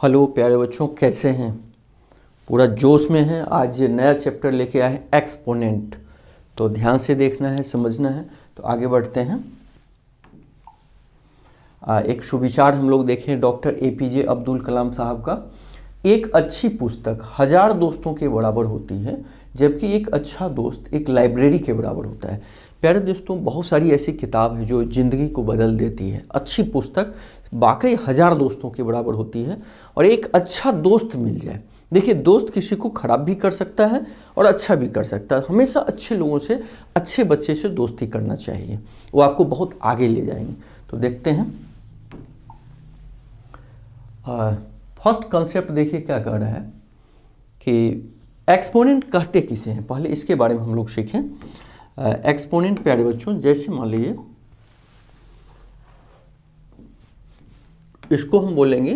Hello प्यारे बच्चों, कैसे हैं? पूरा जोश में हैं। आज ये नया चैप्टर लेके आए हैं, एक्सपोनेंट। तो ध्यान से देखना है, समझना है। तो आगे बढ़ते हैं। एक सुविचार हम लोग देखें डॉक्टर APJ अब्दुल कलाम साहब का। एक अच्छी पुस्तक 1000 दोस्तों के बराबर होती है, जबकि एक अच्छा दोस्त एक लाइब्रेरी के बराबर होता है। प्यारे दोस्तों, बहुत सारी ऐसी किताब है जो ज़िंदगी को बदल देती है। अच्छी पुस्तक वाकई 1000 दोस्तों के बराबर होती है। और एक अच्छा दोस्त मिल जाए, देखिए दोस्त किसी को ख़राब भी कर सकता है और अच्छा भी कर सकता है। हमेशा अच्छे लोगों से, अच्छे बच्चे से दोस्ती करना चाहिए, वो आपको बहुत आगे ले जाएंगे। तो देखते हैं। फर्स्ट कंसेप्ट देखिए क्या कह रहा है कि एक्सपोनेंट कहते किसे हैं। पहले इसके बारे में हम लोग सीखें। एक्सपोनेंट प्यारे बच्चों, जैसे मान लीजिए इसको हम बोलेंगे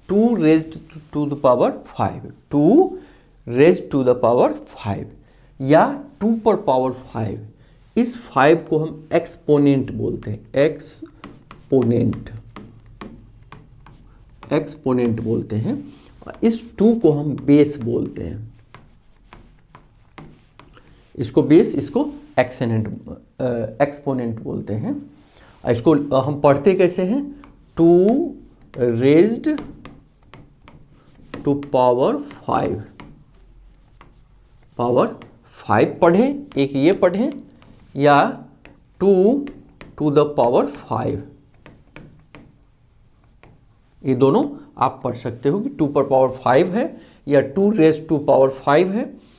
2 raised to the power 5, 2 raised to the power 5 या 2 पर पावर 5। इस 5 को हम एक्सपोनेंट बोलते हैं। एक्सपोनेंट बोलते हैं। इस 2 को हम बेस बोलते हैं। इसको बेस, इसको एक्सपोनेंट बोलते हैं। इसको हम पढ़ते कैसे हैं? 2 रेज्ड टू पावर 5 पढ़ें, एक ये पढ़ें, या 2 टू द पावर 5। ये दोनों आप पढ़ सकते हो कि 2 पर पावर 5 है या 2 रेज टू पावर 5 है।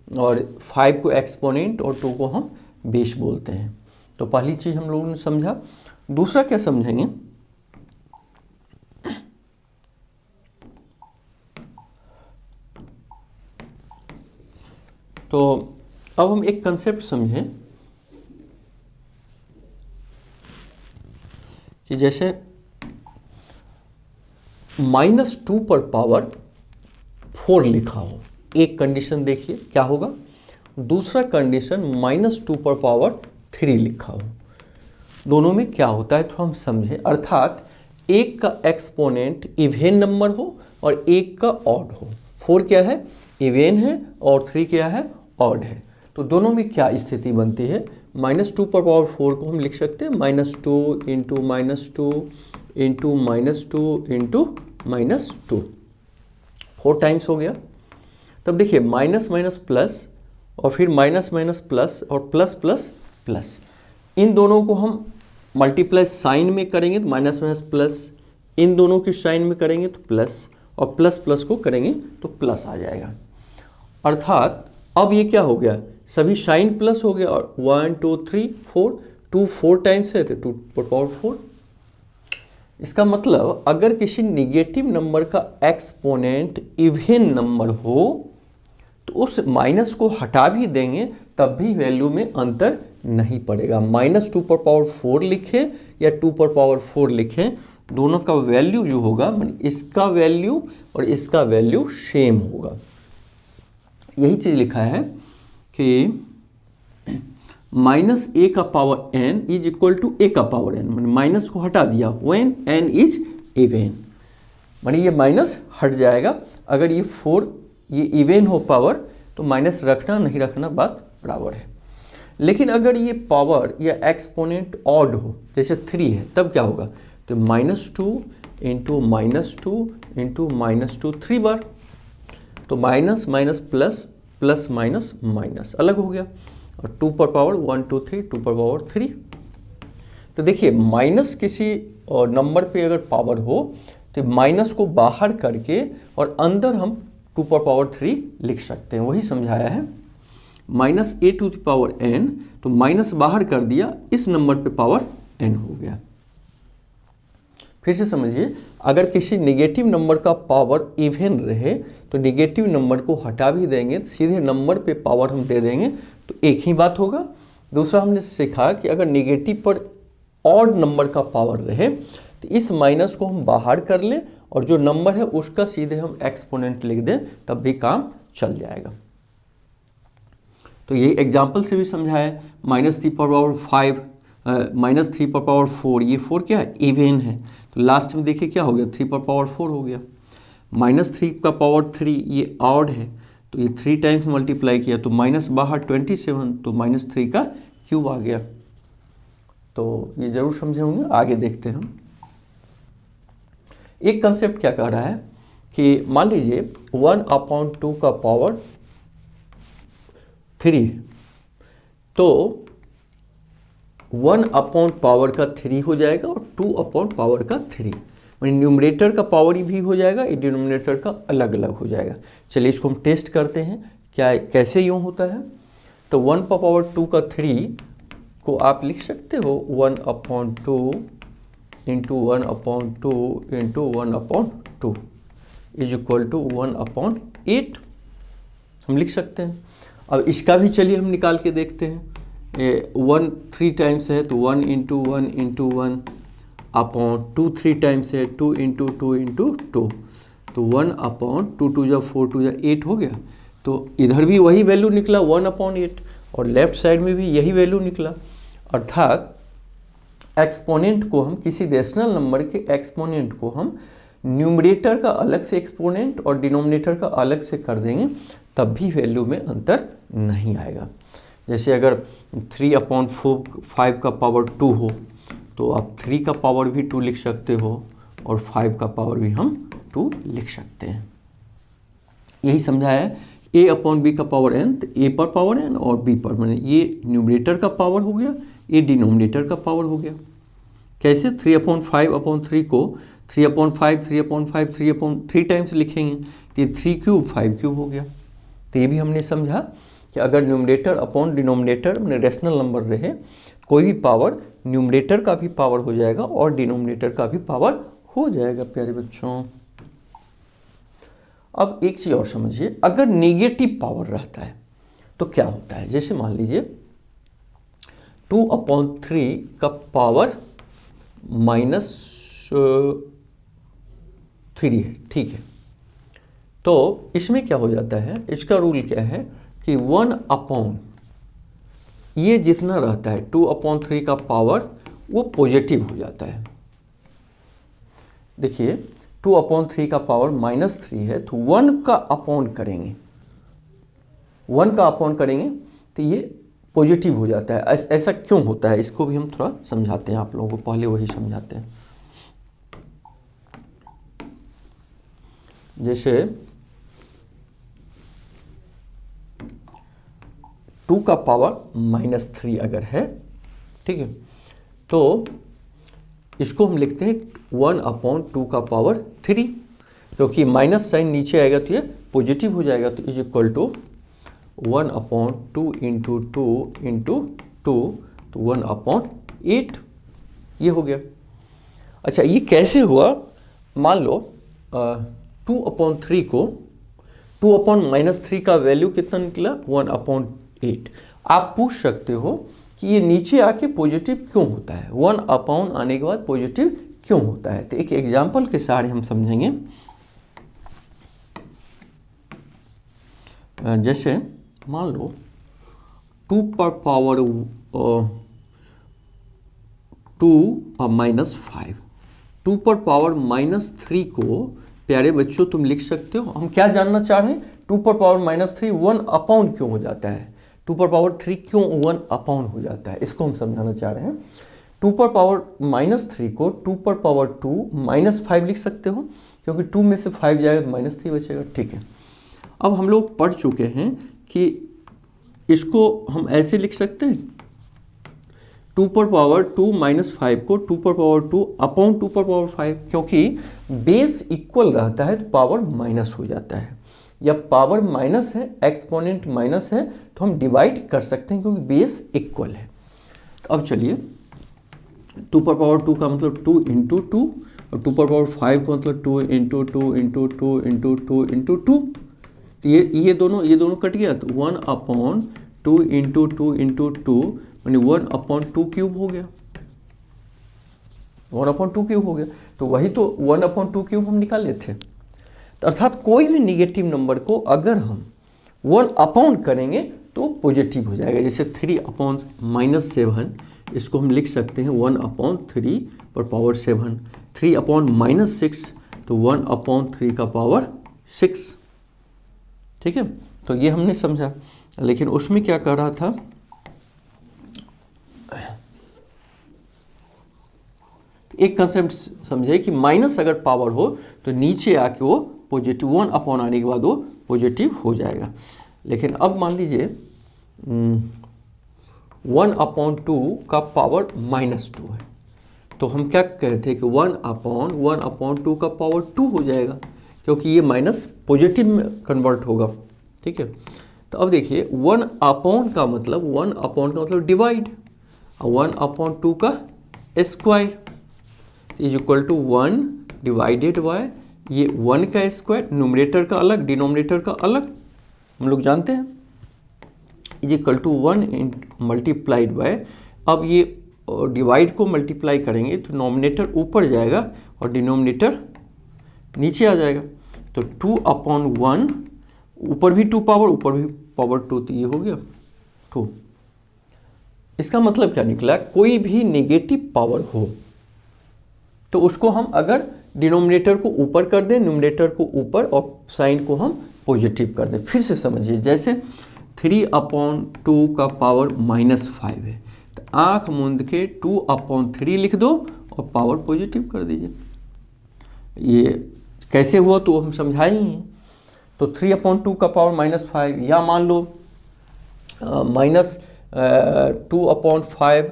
और 5 को एक्सपोनेंट और 2 को हम बेस बोलते हैं। तो पहली चीज़ हम लोगों ने समझा। दूसरा क्या समझेंगे? तो अब हम एक कंसेप्ट समझें कि जैसे -2 पर पावर 4 लिखा हो। एक कंडीशन देखिए क्या होगा। दूसरा कंडीशन -2 पर पावर 3 लिखा हो। दोनों में क्या होता है तो हम समझें। अर्थात एक का एक्सपोनेंट इवेन नंबर हो और एक का ऑड हो। 4 क्या है? इवेन है, और 3 क्या है? ऑड है। तो दोनों में क्या स्थिति बनती है? -2 पर पावर 4 को हम लिख सकते हैं -2 इंटू -2 इंटू -2 इंटू -2। 4 टाइम्स हो गया। तब देखिए माइनस माइनस प्लस, और फिर माइनस माइनस प्लस, और प्लस प्लस प्लस। इन दोनों को हम मल्टीप्लाई साइन में करेंगे तो माइनस माइनस प्लस, इन दोनों की साइन में करेंगे तो प्लस, और प्लस प्लस को करेंगे तो प्लस आ जाएगा। अर्थात अब ये क्या हो गया? सभी साइन प्लस हो गया, और 1 2 3 4, 2 4 टाइम्स है तो 2 पर पावर 4। इसका मतलब अगर किसी निगेटिव नंबर का एक्सपोनेंट इवेन नंबर हो तो उस माइनस को हटा भी देंगे तब भी वैल्यू में अंतर नहीं पड़ेगा। -2 पर पावर 4 लिखें या 2 पर पावर 4 लिखें, दोनों का वैल्यू जो होगा, इसका वैल्यू और इसका वैल्यू सेम होगा। यही चीज़ लिखा है कि -a का power n is equal to a का पावर n। मैंने माइनस को हटा दिया when n इज इवेन, मानी ये माइनस हट जाएगा। अगर ये 4 ये इवेन हो पावर तो माइनस रखना नहीं रखना बात बराबर है। लेकिन अगर ये पावर या एक्सपोनेंट ऑड हो, जैसे 3 है, तब क्या होगा? तो -2 इंटू -2 इंटू -2 3 बार। तो minus minus plus, plus minus minus अलग हो गया। और 2 पर पावर 1 2 3, 2 पर पावर 3। तो देखिए माइनस किसी और नंबर पे अगर पावर हो तो माइनस को बाहर करके और अंदर हम 2 पर पावर 3 लिख सकते हैं। वही समझाया है। -a to the power n, तो माइनस बाहर कर दिया, इस नंबर पे पावर n हो गया। फिर से समझिए, अगर किसी नेगेटिव नंबर का पावर इवेन रहे तो नेगेटिव नंबर को हटा भी देंगे, सीधे नंबर पे पावर हम दे देंगे तो एक ही बात होगा। दूसरा हमने सीखा कि अगर नेगेटिव पर ऑड नंबर का पावर रहे तो इस माइनस को हम बाहर कर लें और जो नंबर है उसका सीधे हम एक्सपोनेंट लिख दें, तब भी काम चल जाएगा। तो ये एग्जाम्पल से भी समझाया। -3 पर पावर 5 -3 पर पावर 4, ये 4 क्या है? इवेन है। तो लास्ट में देखिए क्या हो गया, 3 पर पावर 4 हो गया। -3 का पावर 3 ये ऑड है, तो ये 3 टाइम्स मल्टीप्लाई किया तो माइनस बाहर 27, तो -3 का क्यूब आ गया। तो ये जरूर समझे होंगे। आगे देखते हैं हम। एक कंसेप्ट क्या कह रहा है कि मान लीजिए 1/2 का पावर 3, तो 1 पावर का 3 हो जाएगा और 2 पावर का 3, यानी न्यूमरेटर का पावर ही भी हो जाएगा, डिनोमिनेटर का अलग अलग हो जाएगा। चलिए इसको हम टेस्ट करते हैं क्या कैसे यूँ होता है। तो 1/2 का 3 को आप लिख सकते हो 1/2 into 1/2 into 1/2 is equal to 1/8 हम लिख सकते हैं। अब इसका भी चलिए हम निकाल के देखते हैं। 1 3 टाइम्स है तो 1 इंटू 1 इंटू 1/2, 3 टाइम्स है 2 इंटू 2 इंटू 2, तो 1/2 2 जा 4 2 जा 8 हो गया। तो इधर भी वही वैल्यू निकला 1/8 और लेफ्ट साइड में भी यही वैल्यू निकला। अर्थात एक्सपोनेंट को हम किसी रेशनल नंबर के एक्सपोनेंट को हम न्यूमरेटर का अलग से एक्सपोनेंट और डिनोमिनेटर का अलग से कर देंगे, तब भी वैल्यू में अंतर नहीं आएगा। जैसे अगर 3/5 का पावर 2 हो तो आप 3 का पावर भी 2 लिख सकते हो और 5 का पावर भी हम 2 लिख सकते हैं। यही समझाया है। a/b का पावर n, तो a पर पावर n और b पर, मैंने ये न्यूमरेटर का पावर हो गया, ये डिनोमिनेटर का पावर हो गया। कैसे? 3/5/3 को 3 टाइम्स लिखेंगे तो ये 3 क्यूब 5 क्यूब हो गया। तो ये भी हमने समझा कि अगर न्यूमरेटर अपॉन डिनोमिनेटर में रेशनल नंबर रहे, कोई भी पावर न्यूमरेटर का भी पावर हो जाएगा और डिनोमिनेटर का भी पावर हो जाएगा प्यारे बच्चों। अब एक चीज़ और समझिए, अगर नेगेटिव पावर रहता है तो क्या होता है। जैसे मान लीजिए 2/3 का पावर -3 है, ठीक है। तो इसमें क्या हो जाता है, इसका रूल क्या है कि 1 ये जितना रहता है 2/3 का पावर वो पॉजिटिव हो जाता है। देखिए 2/3 का पावर -3 है तो 1 का अपॉन करेंगे, 1 का अपॉन करेंगे तो ये पॉजिटिव हो जाता है। ऐसा क्यों होता है इसको भी हम थोड़ा समझाते हैं आप लोगों को, पहले वही समझाते हैं। जैसे 2 का पावर -3 अगर है, ठीक है, तो इसको हम लिखते हैं 1/2 का पावर 3, क्योंकि माइनस साइन नीचे आएगा तो ये पॉजिटिव हो जाएगा, तो is equal to 1/2 into 2 into 2, तो 1/8 ये हो गया। अच्छा, ये कैसे हुआ? मान लो 2/3 को 2/-3 का वैल्यू कितना निकला 1/8। आप पूछ सकते हो कि ये नीचे आके पॉजिटिव क्यों होता है, 1 आने के बाद पॉजिटिव क्यों होता है। तो एक एग्जाम्पल के सहारे हम समझेंगे। जैसे मान लो 2 पर पावर 2-5, 2 पर पावर -3 को प्यारे बच्चों तुम लिख सकते हो। हम क्या जानना चाह रहे हैं, 2 पर पावर -3 1 क्यों हो जाता है, 2 पर पावर 3 क्यों 1 हो जाता है, इसको हम समझाना चाह रहे हैं। 2 पर पावर -3 को 2 पर पावर 2 -5 लिख सकते हो, क्योंकि 2 में से 5 जाएगा तो -3 बचेगा, ठीक है। अब हम लोग पढ़ चुके हैं कि इसको हम ऐसे लिख सकते हैं, 2 पर पावर 2 -5 को 2 पर पावर 2/2 पर पावर 5, क्योंकि बेस इक्वल रहता है तो पावर माइनस हो जाता है, या पावर माइनस है एक्सपोनेंट माइनस है तो हम डिवाइड कर सकते हैं क्योंकि बेस इक्वल है। तो अब चलिए 2 पर पावर 2 का मतलब 2 इंटू 2 और 2 पर पावर 5 का मतलब 2 इंटू 2 इंटू 2 इंटू 2 इंटू 2, तो ये दोनों कट गया, तो 1/2 इंटू 2 इंटू 2 यानी 1/2 क्यूब हो गया, 1/2 क्यूब हो गया। तो वही तो 1/2 क्यूब हम निकाल लेते थे। तो अर्थात कोई भी निगेटिव नंबर को अगर हम 1 करेंगे तो पॉजिटिव हो जाएगा। जैसे 3/-7 इसको हम लिख सकते हैं 1/3 पर पावर 7, 3/-6 तो 1/3 का पावर 6, ठीक है। तो ये हमने समझा, लेकिन उसमें क्या कर रहा था, एक कंसेप्ट समझे कि माइनस अगर पावर हो तो नीचे आके वो पॉजिटिव 1 आने के बाद वो पॉजिटिव हो जाएगा। लेकिन अब मान लीजिए 1/2 का पावर -2 है, तो हम क्या कहते हैं कि 1/2 का पावर 2 हो जाएगा, क्योंकि ये माइनस पॉजिटिव में कन्वर्ट होगा, ठीक है। तो अब देखिए 1/, का मतलब डिवाइड, 1/2 का square is equal to 1 divided by ये 1 का स्क्वायर, न्यूमरेटर का अलग डिनोमिनेटर का अलग, हम लोग जानते हैं, is equal to 1 multiplied by, अब ये डिवाइड को मल्टीप्लाई करेंगे तो नोमिनेटर ऊपर जाएगा और डिनोमिनेटर नीचे आ जाएगा, तो 2/1, ऊपर भी 2 पावर, ऊपर भी पावर 2, तो ये हो गया 2। इसका मतलब क्या निकला, कोई भी नेगेटिव पावर हो तो उसको हम अगर डिनोमिनेटर को ऊपर कर दें, न्यूमरेटर को ऊपर, और साइन को हम पॉजिटिव कर दें। फिर से समझिए, जैसे 3/2 का पावर -5 है, तो आँख मूंद के 2/3 लिख दो और पावर पॉजिटिव कर दीजिए। ये कैसे हुआ तो हम समझाए ही हैं। तो 3/2 का पावर -5, या मान लो -2/5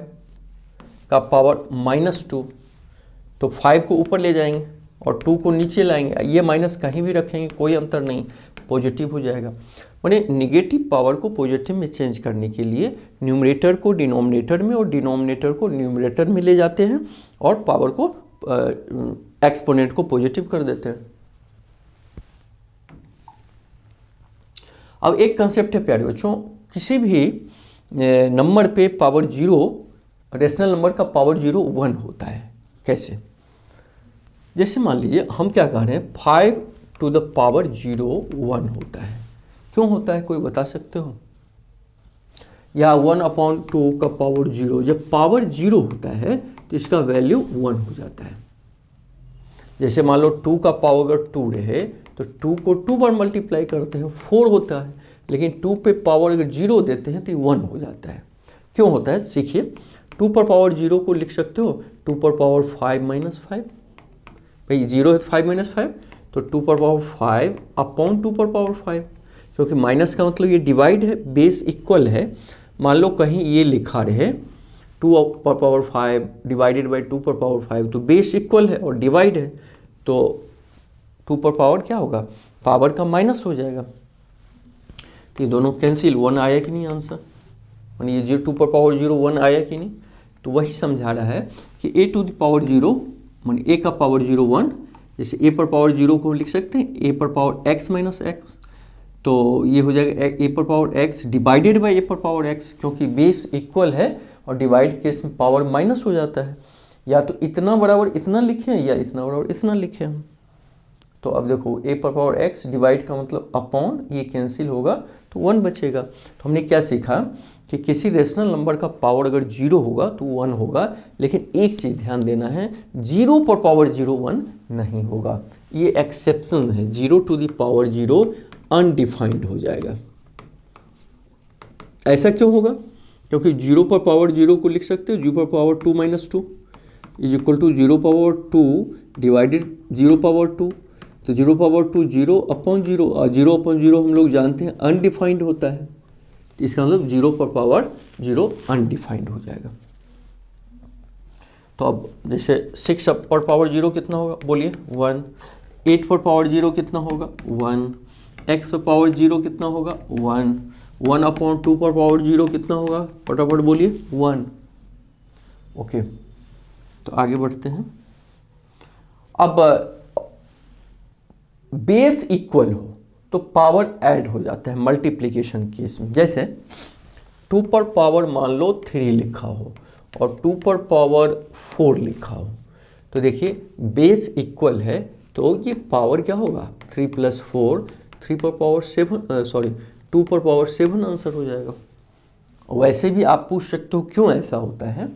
का पावर -2, तो 5 को ऊपर ले जाएंगे और 2 को नीचे लाएंगे, ये माइनस कहीं भी रखेंगे कोई अंतर नहीं, पॉजिटिव हो जाएगा। माने नेगेटिव पावर को पॉजिटिव में चेंज करने के लिए न्यूमरेटर को डिनोमिनेटर में और डिनोमिनेटर को न्यूमरेटर में ले जाते हैं और पावर को एक्सपोनेंट को पॉजिटिव कर देते हैं। अब एक कंसेप्ट है प्यारे बच्चों, किसी भी नंबर पे पावर 0, रेशनल नंबर का पावर 0 1 होता है। कैसे? जैसे मान लीजिए हम क्या कह रहे हैं, 5 to the power 0 1 होता है। क्यों होता है, कोई बता सकते हो? या 1/2 का पावर 0, जब पावर 0 होता है तो इसका वैल्यू 1 हो जाता है। जैसे मान लो 2 का पावर अगर 2 रहे तो 2 को 2 बार मल्टीप्लाई करते हैं 4 होता है, लेकिन 2 पे पावर अगर 0 देते हैं तो 1 हो जाता है। क्यों होता है सीखिए, 2 पर पावर 0 को लिख सकते हो 2 पर पावर 5 - 5, भाई 0 है 5 - 5, तो 2 पर पावर 5 अपॉन 2 पर पावर 5, क्योंकि माइनस का मतलब ये डिवाइड है, बेस इक्वल है। मान लो कहीं ये लिखा रहे 2 पर पावर 5 डिवाइडेड बाई 2 पर पावर 5, तो बेस इक्वल है और डिवाइड है, तो 2 पर पावर क्या होगा, पावर का माइनस हो जाएगा। तो ये दोनों कैंसिल, 1 आया कि नहीं आंसर, यानी ये 2 पर पावर 0 1 आया कि नहीं। तो वही समझा रहा है कि a टू द पावर 0 मान a का पावर 0 1, जैसे a पर पावर 0 को लिख सकते हैं a पर पावर x माइनस एक्स, तो ये हो जाएगा a पर power x divided by a पर पावर x, क्योंकि बेस इक्वल है और डिवाइड केस में पावर माइनस हो जाता है। या तो इतना बराबर इतना लिखें या इतना बराबर इतना लिखें हम। तो अब देखो a पर पावर x डिवाइड का मतलब अपॉन, ये कैंसिल होगा तो 1 बचेगा। तो हमने क्या सीखा कि किसी रेशनल नंबर का पावर अगर 0 होगा तो 1 होगा, लेकिन एक चीज़ ध्यान देना है, 0 पर पावर 0 1 नहीं होगा, ये एक्सेप्शन है। 0 टू द पावर 0 अनडिफाइंड हो जाएगा। ऐसा क्यों होगा, क्योंकि 0 पर पावर 0 को लिख सकते हो 0 पर power 2 - 2 is equal to 0 power 2 divided 0 power 2, तो 0 पावर 2 0 अपॉन 0, और 0 अपॉन 0 हम लोग जानते हैं अनडिफाइंड होता है, तो इसका मतलब 0 पर पावर 0 अनडिफाइंड हो जाएगा। तो अब जैसे 6 पर पावर 0 कितना होगा, बोलिए 1, 8 पर पावर 0 कितना होगा 1, x पर पावर 0 कितना होगा 1, 1/2 पर पावर 0 कितना होगा, फटाफट बोलिए 1। ओके, तो आगे बढ़ते हैं। अब बेस इक्वल हो तो पावर ऐड हो जाता है मल्टीप्लिकेशन केस में। जैसे 2 पर पावर मान लो 3 लिखा हो और 2 पर पावर 4 लिखा हो, तो देखिए बेस इक्वल है तो ये पावर क्या होगा 3 + 4, 3 पर पावर 7 सॉरी 2 पर पावर 7 आंसर हो जाएगा। वैसे भी आप पूछ सकते हो क्यों ऐसा होता है,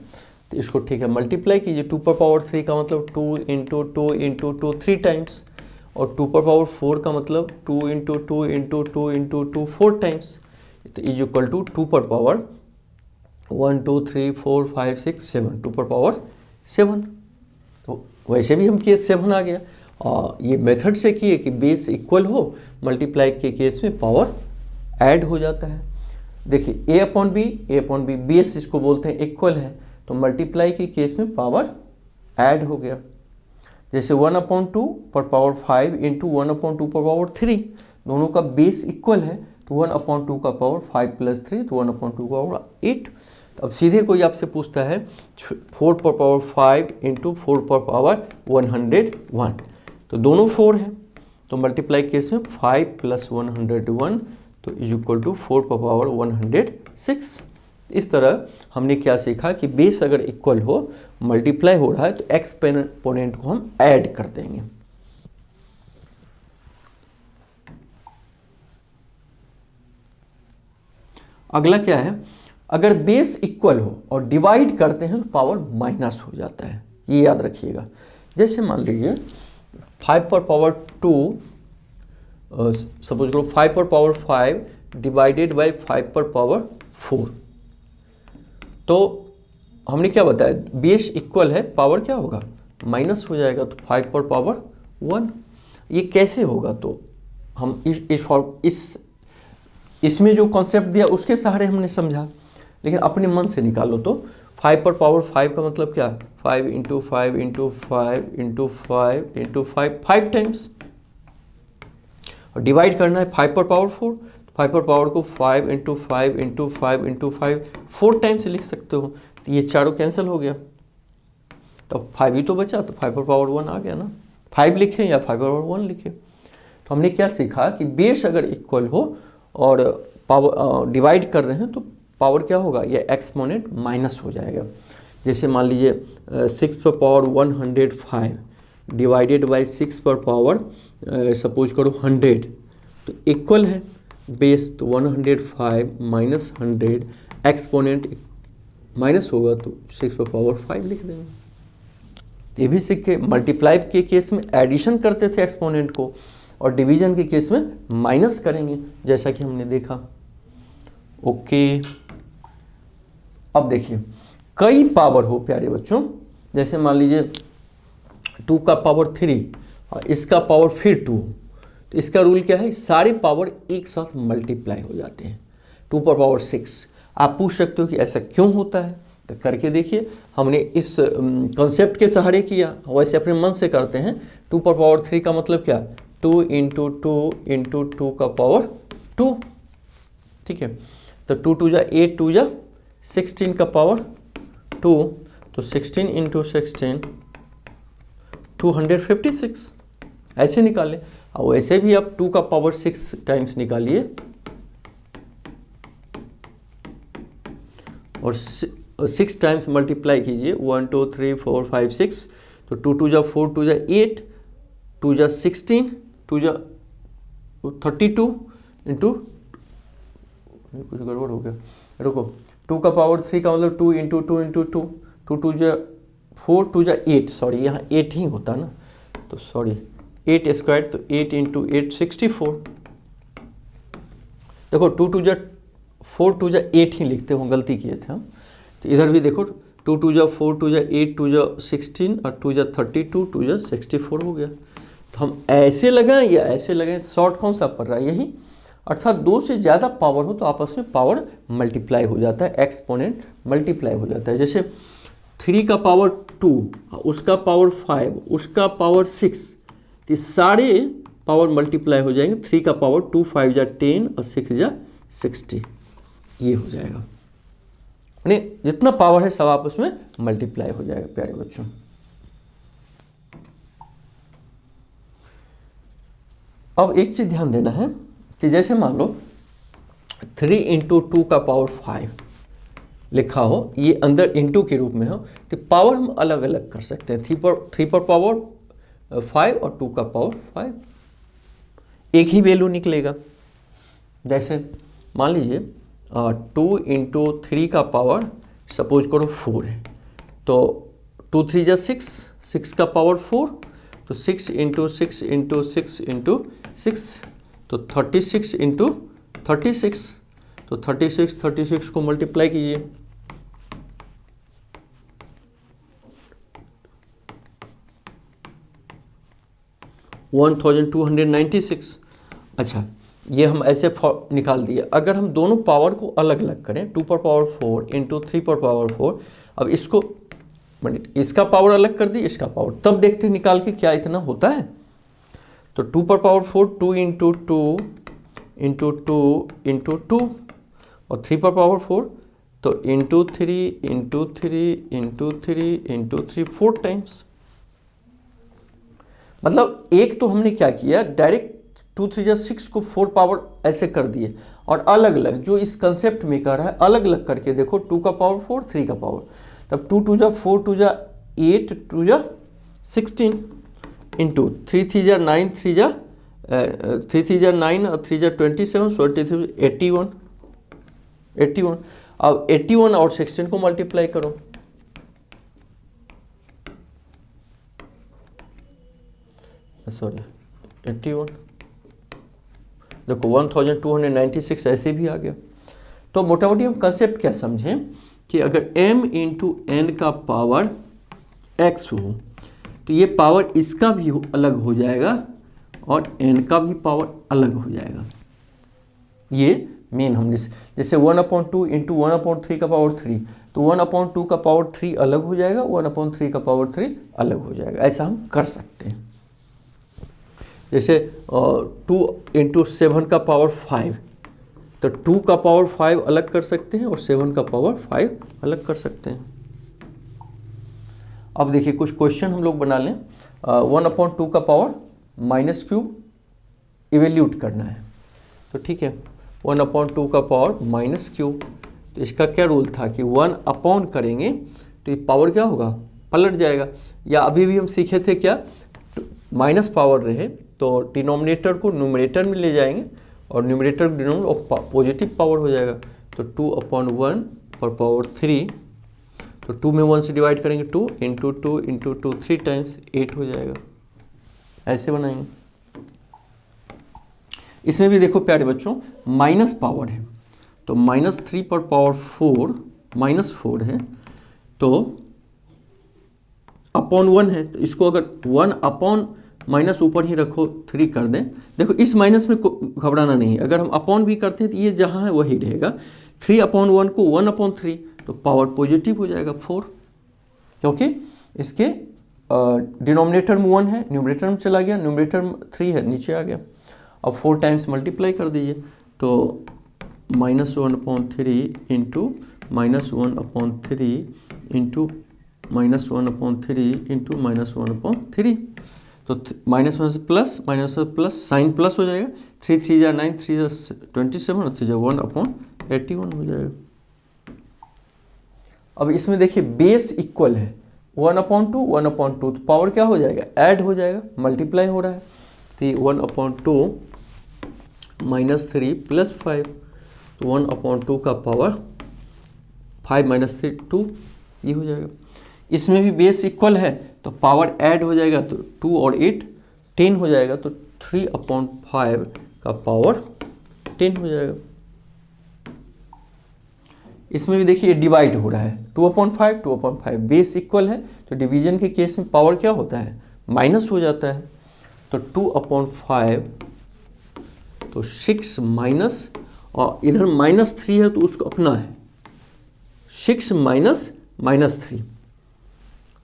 तो इसको ठीक है मल्टीप्लाई कीजिए, 2 पर पावर 3 का मतलब 2 इंटू 2 इंटू 2 3 टाइम्स, और 2 पर पावर 4 का मतलब 2 इंटू 2 इंटू 2 इंटू 2 4 टाइम्स, तो इज इक्वल टू 2 पर पावर 1 2 3 4 5 6 7, 2 पर पावर 7। तो वैसे भी हम किए 7 आ गया, और ये मेथड से किए कि बेस इक्वल हो, मल्टीप्लाई के केस में पावर ऐड हो जाता है। देखिए ए अपॉन बी, बेस इसको बोलते हैं इक्वल है, तो मल्टीप्लाई के केस में पावर ऐड हो गया। जैसे 1/2 पर पावर 5 इंटू 1/2 पर पावर 3, दोनों का बेस इक्वल है, तो 1/2 का पावर 5 प्लस 3, तो 1/2 का पावर 8। तो अब सीधे कोई आपसे पूछता है 4 पर पावर 5 इंटू 4 पर पावर 101, तो दोनों 4 है, तो मल्टीप्लाई केस में 5 प्लस 101, तो इज इक्वल टू 4 पर पावर 106। इस तरह हमने क्या सीखा कि बेस अगर इक्वल हो, मल्टीप्लाई हो रहा है, तो एक्सपोनेंट को हम ऐड कर देंगे। अगला क्या है, अगर बेस इक्वल हो और डिवाइड करते हैं तो पावर माइनस हो जाता है, ये याद रखिएगा। जैसे मान लीजिए 5 पर पावर 2, सपोज करो 5 पर पावर 5 डिवाइडेड बाय 5 पर पावर 4, तो हमने क्या बताया, बेस इक्वल है, पावर क्या होगा, माइनस हो जाएगा, तो 5 पर पावर 1। ये कैसे होगा, तो हम इसमें जो कॉन्सेप्ट दिया उसके सहारे हमने समझा, लेकिन अपने मन से निकालो तो 5 पर पावर 5 का मतलब क्या, 5 into 5 into 5 into 5 into 5 5 times, और डिवाइड करना है 5 पर पावर 4, 5 पर पावर को 5 इंटू 5 इंटू 5 इंटू 5 4 टाइम्स लिख सकते हो, तो ये चारों कैंसिल हो गया, तो 5 ही तो बचा, तो 5 पर पावर 1 आ गया ना, 5 लिखे या 5 पर पावर 1 लिखे। तो हमने क्या सीखा कि बेस अगर इक्वल हो और पावर डिवाइड कर रहे हैं तो पावर क्या होगा, ये एक्सपोनेंट माइनस हो जाएगा। जैसे मान लीजिए 6 पर पावर 105 डिवाइडेड बाय 6 पर पावर सपोज करो 100, तो इक्वल है बेस, तो 105 माइनस 100, एक्सपोनेंट माइनस होगा तो 6 पर पावर 5 लिख देंगे। ये भी सीख के मल्टीप्लाई के केस में एडिशन करते थे एक्सपोनेंट को, और डिवीजन के केस में माइनस करेंगे, जैसा कि हमने देखा। ओके, अब देखिए कई पावर हो प्यारे बच्चों, जैसे मान लीजिए 2 का पावर 3 और इसका पावर फिर 2, तो इसका रूल क्या है, सारे पावर एक साथ मल्टीप्लाई हो जाते हैं। 2 पर पावर 6, आप पूछ सकते हो कि ऐसा क्यों होता है, तो करके देखिए। हमने इस कॉन्सेप्ट के सहारे किया, वैसे अपने मन से करते हैं। 2 पर पावर 3 का मतलब क्या, 2 इंटू 2 इंटू 2 का पावर 2, ठीक है। तो 2 2 जा 8, 2 जा 16 का पावर 2, तो 16 इंटू 16 256, ऐसे निकाले। और वैसे भी आप 2 का पावर 6 टाइम्स निकालिए, और 6 टाइम्स मल्टीप्लाई कीजिए, 1 2 3 4 5 6, तो 2 2 जा 4, 2 जा 8, 2 जा 16, 2 जा 32 इंटू, कुछ गड़बड़ हो गया, रुको, 2 का पावर 3 का मतलब 2 इंटू 2 इंटू 2, 2 2 जा 4, 2 जा 8, सॉरी यहाँ 8 ही होता ना, तो सॉरी 8 स्क्वायर, तो 8 इंटू 8 64। देखो 2 2 जा 4, 2 जा 8 ही लिखते हो, गलती किए थे हम। तो इधर भी देखो 2 2 जा 4, 2 जा 8, 2 जा 16 और 2 जा 32, 2 जा 64 हो गया। तो हम ऐसे लगाएं या ऐसे लगाएं, शॉर्ट कौन सा पड़ रहा है, यही। अर्थात 2 से ज़्यादा पावर हो तो आपस में पावर मल्टीप्लाई हो जाता है, एक्सपोनेंट मल्टीप्लाई हो जाता है। जैसे 3 का पावर 2, उसका पावर 5, उसका पावर 6, तो सारे पावर मल्टीप्लाई हो जाएंगे। 3 का पावर 2, 5 जा 10 और 6 जा 60, ये हो जाएगा। यानी जितना पावर है सब आपस में मल्टीप्लाई हो जाएगा प्यारे बच्चों। अब एक चीज ध्यान देना है कि जैसे मान लो 3 इंटू 2 का पावर 5 लिखा हो, ये अंदर इंटू के रूप में हो, तो पावर हम अलग अलग कर सकते हैं। 3 पर पावर 5 और 2 का पावर 5, एक ही वैल्यू निकलेगा। जैसे मान लीजिए 2 इंटू 3 का पावर सपोज करो 4 है, तो 2 3 जा 6, 6 का पावर 4, तो 6 इंटू 6 इंटू 6 इंटू 6, तो 36 इंटू 36, तो 36 को मल्टीप्लाई कीजिए, $1296। अच्छा, ये हम ऐसे निकाल दिए। अगर हम दोनों पावर को अलग अलग करें, 2 पर पावर 4 इंटू 3 पर पावर 4, अब इसको इसका पावर अलग कर दिए, इसका पावर, तब देखते हैं निकाल के क्या इतना होता है। तो 2 पर पावर 4 2 इंटू 2 इंटू 2 इंटू 2, और 3 पर पावर 4 तो into 3 into 3 into 3 into 3, 4 times. मतलब एक तो हमने क्या किया, डायरेक्ट 2 3 जा 6 को 4 पावर ऐसे कर दिए, और अलग अलग जो इस कंसेप्ट में कर रहा है अलग अलग करके देखो, 2 का पावर 4 3 का पावर, तब 2 2 जा 4 2 जा 8 2 जा 16 इंटू 3 3 जा 9 3 जा 9 और 3 जा 27, 23 81। अब 81 और 16 को मल्टीप्लाई करो, सॉरी 81, देखो 1296 ऐसे भी आ गया। तो मोटा मोटी हम कंसेप्ट क्या समझें कि अगर m इंटू एन का पावर x हो, तो ये पावर इसका भी अलग हो जाएगा और n का भी पावर अलग हो जाएगा। ये मेन हमने जैसे 1/2 इंटू 1/3 का पावर 3, तो 1/2 का पावर 3 अलग हो जाएगा, 1/3 का पावर 3 अलग हो जाएगा। ऐसा हम कर सकते हैं। जैसे 2 इंटू 7 का पावर 5, तो 2 का पावर 5 अलग कर सकते हैं और 7 का पावर 5 अलग कर सकते हैं। अब देखिए कुछ क्वेश्चन हम लोग बना लें। 1/2 का पावर माइनस क्यूब इवेल्यूट करना है, तो ठीक है, 1/2 का पावर माइनस क्यूब, तो इसका क्या रूल था कि 1 अपॉन करेंगे तो ये पावर क्या होगा, पलट जाएगा। या अभी भी हम सीखे थे क्या, माइनस पावर रहे तो डिनोमिनेटर को न्यूमरेटर में ले जाएंगे और न्यूमरेटर डिनोमिनेटर पॉजिटिव पावर हो जाएगा। तो 2/1 पर पावर 3, तो 2 में 1 से डिवाइड करेंगे, 2 इंटू 2 इंटू 2 3 टाइम्स 8 हो जाएगा। ऐसे बनाएंगे। इसमें भी देखो प्यारे बच्चों, माइनस पावर है, तो -3 पर पावर 4 -4 है, तो अपॉन 1 है, तो इसको अगर 1 अपॉन माइनस ऊपर ही रखो 3 कर दें। देखो इस माइनस में घबराना नहीं, अगर हम अपॉन भी करते हैं तो ये जहाँ है वही रहेगा। 3/1 को 1/3, तो पावर पॉजिटिव हो जाएगा 4। ओके, इसके डिनोमिनेटर में 1 है, न्यूमरेटर में चला गया, न्यूमरेटर में 3 है, नीचे आ गया। अब 4 टाइम्स मल्टीप्लाई कर दीजिए, तो -1/3 इंटू -1/3 इंटू -1/3 इंटू -1/3, तो माइनस में से प्लस, माइनस से प्लस, साइन प्लस हो जाएगा। 3 3 जा 9, 3 जा 27 और 3 जा 1/81 हो जाएगा। अब इसमें देखिए बेस इक्वल है, 1/2 1/2, तो पावर क्या हो जाएगा, ऐड हो जाएगा, मल्टीप्लाई हो रहा है। तो 1/2 -3 + 5, तो 1/2 का पावर 5 - 3 2, ये हो जाएगा। इसमें भी बेस इक्वल है तो पावर ऐड हो जाएगा, तो 2 और 8 10 हो जाएगा, तो 3/5 का पावर 10 हो जाएगा। इसमें भी देखिए डिवाइड हो रहा है, 2/5 2/5, बेस इक्वल है तो डिवीजन के केस में पावर क्या होता है, माइनस हो जाता है। तो 2/5, तो 6 माइनस, और इधर -3 है तो उसको अपना है, 6 माइनस 3,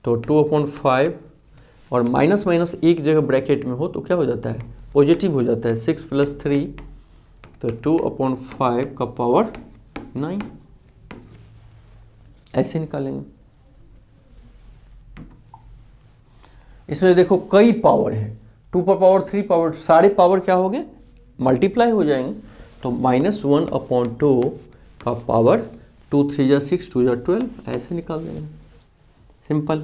तो 2/5 और माइनस माइनस एक जगह ब्रैकेट में हो तो क्या हो जाता है, पॉजिटिव हो जाता है। 6 + 3, तो 2/5 का पावर 9, ऐसे निकालेंगे। इसमें देखो कई पावर है, 2 पर पावर 3 पावर, सारे पावर क्या हो गए, मल्टीप्लाई हो जाएंगे। तो -1/2 का पावर 2 3 जा 6 2 जा 12, ऐसे निकाल देंगे, simple.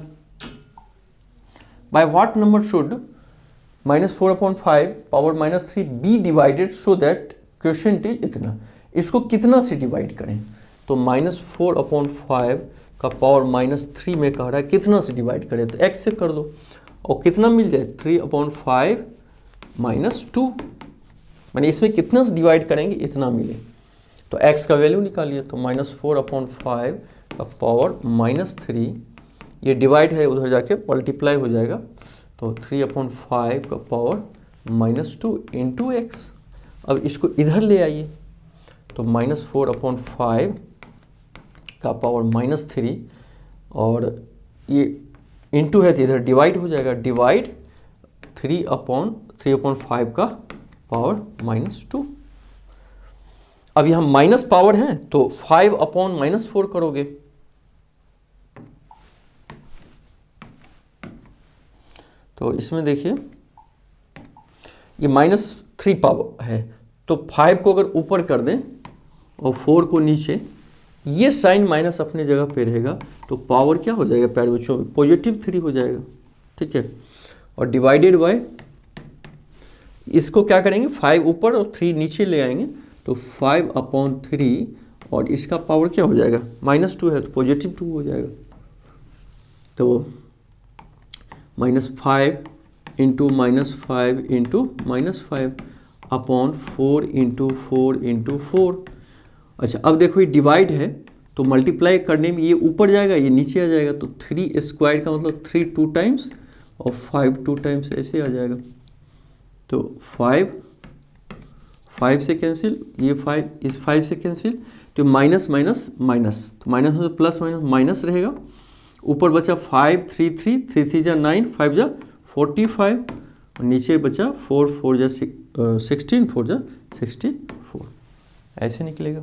By what number should -4/5 power -3 be divided so that quotient is इतना, इसको कितना से डिवाइड करें, तो -4/5 का पावर -3 में कह रहा है कितना से डिवाइड करें, तो x से कर दो और कितना मिल जाए 3/5 -2, माने इसमें कितना से डिवाइड करेंगे इतना मिले, तो x का वैल्यू निकालिए, तो -4/5 का पावर -3, ये डिवाइड है उधर जाके मल्टीप्लाई हो जाएगा, तो 3/5 का पावर -2 इंटू एक्स। अब इसको इधर ले आइए, तो -4/5 का पावर -3 और ये इंटू है तो इधर डिवाइड हो जाएगा, डिवाइड 3/5 का पावर -2। अब यहाँ माइनस पावर है तो 5/-4 करोगे, तो इसमें देखिए ये -3 पावर है, तो 5 को अगर ऊपर कर दें और 4 को नीचे, ये साइन माइनस अपने जगह पे रहेगा, तो पावर क्या हो जाएगा प्यारे बच्चों, +3 हो जाएगा, ठीक है। और डिवाइडेड बाय, इसको क्या करेंगे 5 ऊपर और 3 नीचे ले आएंगे, तो 5/3 और इसका पावर क्या हो जाएगा -2 है तो +2 हो जाएगा, तो -5 इंटू -5 इंटू -5/4 इंटू 4 इंटू 4। अच्छा अब देखो ये डिवाइड है तो मल्टीप्लाई करने में ये ऊपर जाएगा ये नीचे आ जाएगा, तो 3² का मतलब 3 2 टाइम्स और 5 2 टाइम्स ऐसे आ जाएगा, तो 5 से कैंसिल, ये 5 इस 5 से कैंसिल, तो माइनस माइनस माइनस, तो माइनस में प्लस माइनस माइनस रहेगा, ऊपर बचा 5 3 3 3 3 जा 9 5 जा 45 और नीचे बचा 4 4 जा 16 4 जा 64, ऐसे निकलेगा।